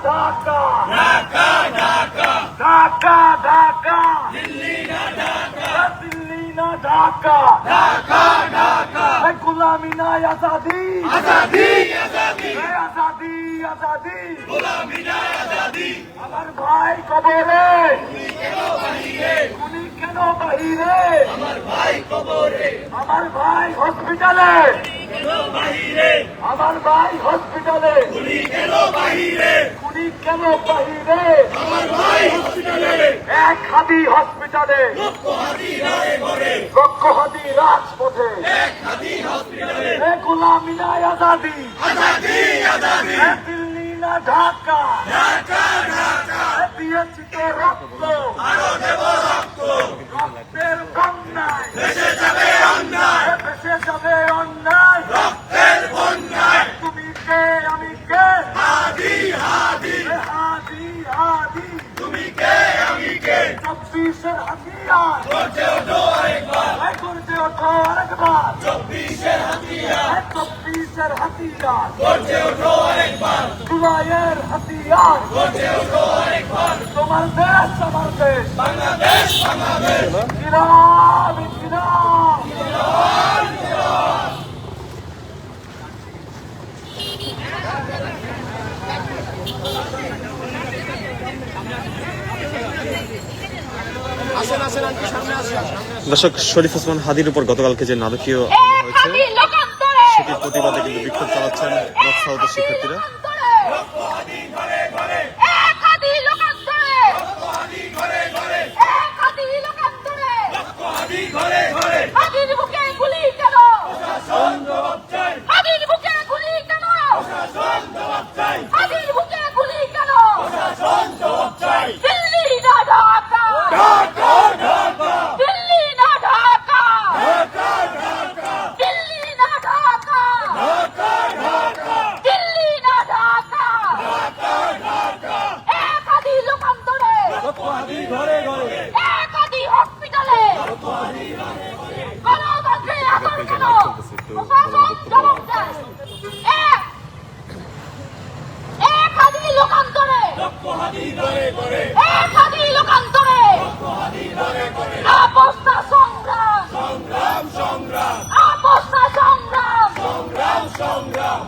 ঢাকা ঢাকা ঢাকা ঢাকা ঢাকা দিল্লি না ঢাকা দিল্লি না ঢাকা ঢাকা ঢাকা গোলামি নাই আজাদি আজাদি আজাদি আজাদি আজাদি গোলামি না আজাদি আমার ভাই কবরে তুমি কেন বাহিরে উনি কেন বাহিরে আমার ভাই কবরে আমার ভাই হসপিটালে কেন বাহিরে আমার ভাই হসপিটালে তুমি কেন বাহিরে উনি কেন বাহিরে আমার ভাই হসপিটালে এক হাদি হসপিটালে লক্ষ হাতি রায়ে ঘরে লক্ষ হাদি রাজপথে এক হাতি হসপিটালে গোলামি নাই আজাদি আজাদি আজাদি দিল্লি না ঢাকা ঢাকা ঢাকা দিয়েছি তো রক্ত আরো দেব রক্ত রক্তের বন্যায় দেশে যাবে অন্যায় ভেসে যাবে অন্যায় রক্তের বন্যায় তুমি কে আমি কে হাদি হাদি হাদি হাদি তুমি কে আমি কে 24-এর হাতিয়ার করছে ওঠো আরেকবার করতে ওঠো আরেকবার 24-এর হাতিয়ার 24-এর হাতিয়ার করছে ওঠো আরেকবার জুলাইয়ের হাতিয়ার করছে ওঠো আরেকবার তোমার দেশ আমার দেশ বাংলাদেশ বাংলাদেশ ইসলাম ইসলাম দর্শক, শরীফ ওসমান হাদির উপর গতকালকে যে নাটকীয় হামলা হয়েছে সেটির প্রতিবাদে কিন্তু বিক্ষোভ চালাচ্ছেন নর্থ সাউথের শিক্ষার্থীরা। সংগ্রাম সংগ্রাম